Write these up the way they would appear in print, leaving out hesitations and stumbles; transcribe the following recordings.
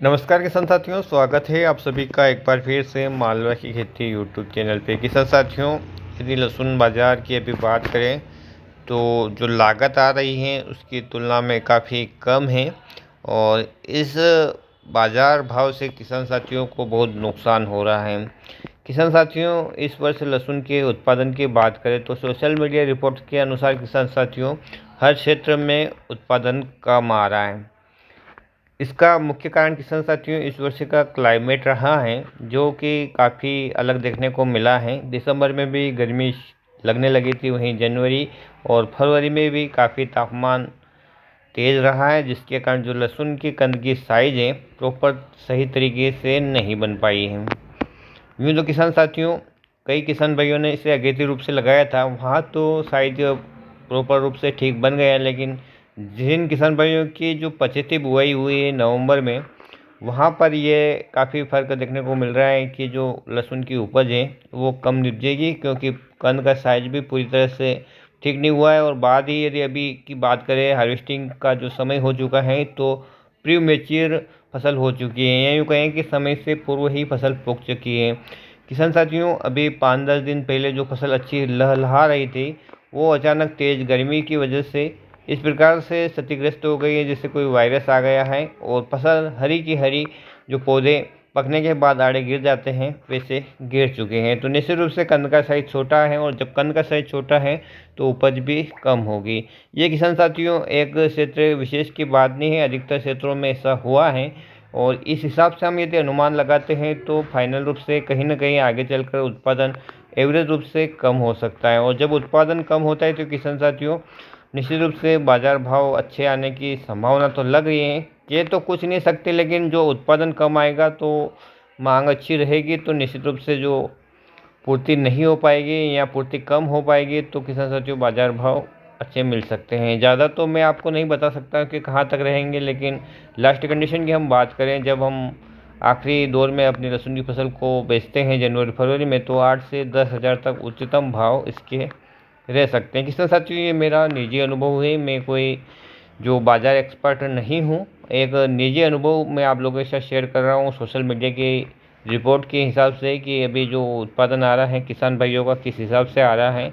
नमस्कार किसान साथियों, स्वागत है आप सभी का एक बार फिर से मालवा की खेती यूट्यूब चैनल पे। किसान साथियों, यदि लहसुन बाज़ार की अभी बात करें तो जो लागत आ रही है उसकी तुलना में काफ़ी कम है और इस बाज़ार भाव से किसान साथियों को बहुत नुकसान हो रहा है। किसान साथियों, इस वर्ष लहसुन के उत्पादन की बात करें तो सोशल मीडिया रिपोर्ट्स के अनुसार किसान साथियों हर क्षेत्र में उत्पादन कम आ रहा है। इसका मुख्य कारण किसान साथियों इस वर्ष का क्लाइमेट रहा है, जो कि काफ़ी अलग देखने को मिला है। दिसंबर में भी गर्मी लगने लगी थी, वहीं जनवरी और फरवरी में भी काफ़ी तापमान तेज़ रहा है, जिसके कारण जो लहसुन की कंद की साइज़ है प्रॉपर सही तरीके से नहीं बन पाई है। यूँ तो किसान साथियों कई किसान भाइयों ने इसे अगेती रूप से लगाया था, वहाँ तो साइज प्रॉपर रूप से ठीक बन गया, लेकिन जिन किसान भाइयों की जो पछेती बुआई हुई है नवंबर में, वहाँ पर ये काफ़ी फ़र्क देखने को मिल रहा है कि जो लहसुन की उपज है वो कम निपजेगी, क्योंकि कंद का साइज भी पूरी तरह से ठीक नहीं हुआ है। और बाद ही यदि अभी की बात करें, हार्वेस्टिंग का जो समय हो चुका है तो प्री मेच्योर फसल हो चुकी है, या यूँ कहें कि समय से पूर्व ही फसल पक चुकी है। किसान साथियों, अभी 5-10 दिन पहले जो फसल अच्छी लहलहा रही थी, वो अचानक तेज़ गर्मी की वजह से इस प्रकार से क्षतिग्रस्त हो गई है जैसे कोई वायरस आ गया है, और फसल हरी की हरी, जो पौधे पकने के बाद आड़े गिर जाते हैं वैसे गिर चुके हैं। तो निश्चित रूप से कंद का साइज छोटा है, और जब कंद का साइज छोटा है तो उपज भी कम होगी। ये किसान साथियों एक क्षेत्र विशेष की बात नहीं है, अधिकतर क्षेत्रों में ऐसा हुआ है। और इस हिसाब से हम यदि अनुमान लगाते हैं तो फाइनल रूप से कहीं ना कहीं आगे चलकर उत्पादन एवरेज रूप से कम हो सकता है। और जब उत्पादन कम होता है तो किसान साथियों निश्चित रूप से बाजार भाव अच्छे आने की संभावना तो लग रही है। ये तो कुछ नहीं सकते, लेकिन जो उत्पादन कम आएगा तो मांग अच्छी रहेगी, तो निश्चित रूप से जो पूर्ति नहीं हो पाएगी या पूर्ति कम हो पाएगी तो किसान साथियों बाजार भाव अच्छे मिल सकते हैं। ज़्यादा तो मैं आपको नहीं बता सकता कि कहाँ तक रहेंगे, लेकिन लास्ट कंडीशन की हम बात करें, जब हम आखिरी दौर में अपनी लहसुन की फसल को बेचते हैं जनवरी फरवरी में, तो 8 से 10 हज़ार तक उच्चतम भाव इसके रह सकते हैं। किसान साथियों ये मेरा निजी अनुभव है, मैं कोई जो बाजार एक्सपर्ट नहीं हूँ, एक निजी अनुभव मैं आप लोगों के साथ शेयर कर रहा हूँ सोशल मीडिया की रिपोर्ट के हिसाब से, कि अभी जो उत्पादन आ रहा है किसान भाइयों का किस हिसाब से आ रहा है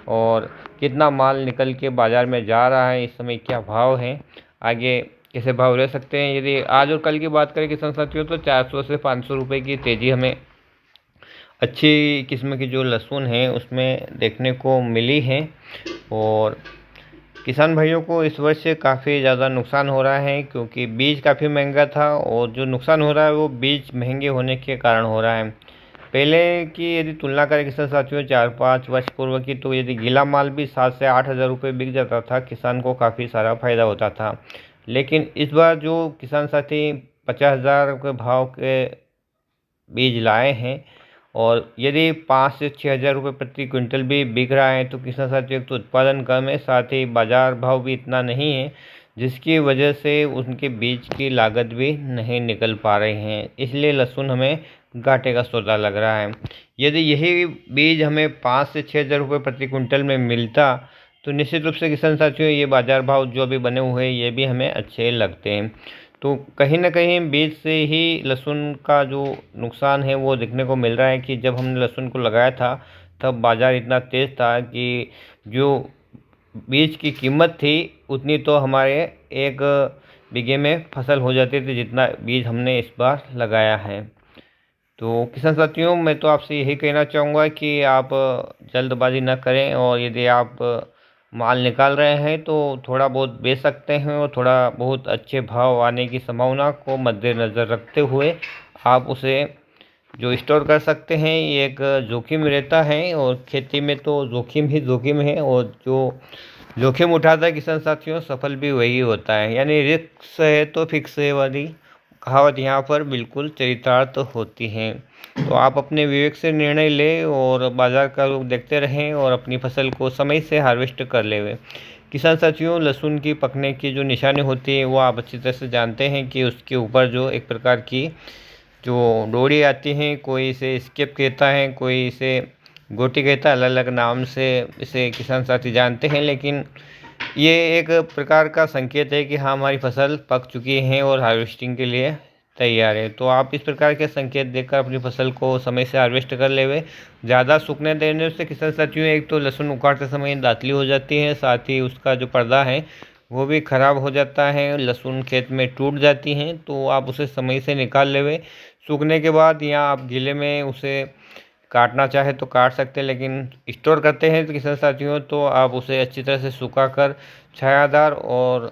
और कितना माल निकल के बाज़ार में जा रहा है, इस समय क्या भाव है, आगे कैसे भाव रह सकते हैं। यदि आज और कल की बात करें किसान साथियों तो 400 से 500 रुपये की तेज़ी हमें अच्छी किस्म की जो लहसुन है उसमें देखने को मिली है। और किसान भाइयों को इस वर्ष काफ़ी ज़्यादा नुकसान हो रहा है, क्योंकि बीज काफ़ी महंगा था, और जो नुकसान हो रहा है वो बीज महंगे होने के कारण हो रहा है। पहले की यदि तुलना करें किसान साथियों 4-5 वर्ष पूर्व की, तो यदि गीला माल भी 7 से 8 हज़ार रुपये बिक जाता था, किसान को काफ़ी सारा फायदा होता था। लेकिन इस बार जो किसान साथी 50,000 के भाव के बीज लाए हैं, और यदि 5 से 6 हज़ार रुपये प्रति क्विंटल भी बिक रहा है तो किसान साथियों एक तो उत्पादन कम है, साथ ही बाजार भाव भी इतना नहीं है, जिसकी वजह से उनके बीज की लागत भी नहीं निकल पा रही हैं। इसलिए लहसुन हमें घाटे का सौदा लग रहा है। यदि यही बीज हमें 5 से 6 हज़ार रुपये प्रति क्विंटल में मिलता तो निश्चित रूप से किसान साथियों ये बाजार भाव जो अभी बने हुए हैं ये भी हमें अच्छे लगते हैं। तो कहीं न कहीं बीज से ही लहसुन का जो नुकसान है वो देखने को मिल रहा है, कि जब हमने लहसुन को लगाया था तब बाज़ार इतना तेज़ था कि जो बीज की कीमत थी उतनी तो हमारे 1 बीघे में फसल हो जाती थी जितना बीज हमने इस बार लगाया है। तो किसान साथियों मैं तो आपसे यही कहना चाहूँगा कि आप जल्दबाज़ी ना करें, और यदि आप माल निकाल रहे हैं तो थोड़ा बहुत बेच सकते हैं, और थोड़ा बहुत अच्छे भाव आने की संभावना को मद्देनज़र रखते हुए आप उसे जो स्टोर कर सकते हैं। ये एक जोखिम रहता है, और खेती में तो जोखिम ही जोखिम है, और जो जोखिम उठाता है किसान साथियों सफल भी वही होता है। यानी रिस्क है तो फिक्स है वाली कहावत यहाँ पर बिल्कुल चरितार्थ होती है। तो आप अपने विवेक से निर्णय लें और बाज़ार का रुख देखते रहें, और अपनी फसल को समय से हार्वेस्ट कर लें। किसान साथियों लहसुन की पकने की जो निशानी होती है वो आप अच्छी तरह से जानते हैं, कि उसके ऊपर जो एक प्रकार की जो डोरी आती है, कोई इसे स्केप कहता है, कोई इसे गोटी कहता है, अलग अलग नाम से इसे किसान साथी जानते हैं। लेकिन ये एक प्रकार का संकेत है कि हाँ हमारी फसल पक चुकी है और हार्वेस्टिंग के लिए तैयार है। तो आप इस प्रकार के संकेत देखकर अपनी फसल को समय से हार्वेस्ट कर लेवे। ज़्यादा सूखने देने से किसान साथियों, एक तो लहसुन उखाड़ते समय दातली हो जाती है, साथ ही उसका जो पर्दा है वो भी ख़राब हो जाता है, लहसुन खेत में टूट जाती हैं। तो आप उसे समय से निकाल लेवे सूखने के बाद, या आप गीले में उसे काटना चाहे तो काट सकते हैं, लेकिन स्टोर करते हैं तो किसान साथियों तो आप उसे अच्छी तरह से सुखा कर छायादार और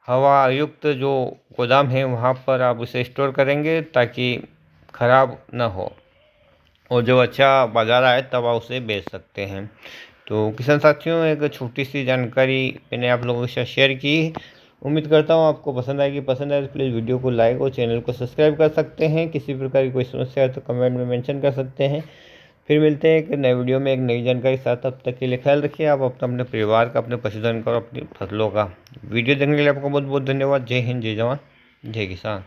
हवा युक्त जो गोदाम है वहाँ पर आप उसे स्टोर करेंगे ताकि ख़राब ना हो, और जब अच्छा बाज़ार आए तब आप उसे बेच सकते हैं। तो किसान साथियों, एक छोटी सी जानकारी मैंने आप लोगों के साथ शेयर की। उम्मीद करता हूँ आपको पसंद आएगी। पसंद आए तो प्लीज़ वीडियो को लाइक और चैनल को सब्सक्राइब कर सकते हैं। किसी प्रकार की कोई समस्या है तो कमेंट में मेंशन कर सकते हैं। फिर मिलते हैं एक नए वीडियो में एक नई जानकारी के साथ। तब तक के लिए ख्याल रखिए आप अपना, अपने परिवार का, अपने पशुधन का और अपनी फसलों का। वीडियो देखने के लिए आपको बहुत बहुत धन्यवाद। जय हिंद, जय जवान, जय किसान।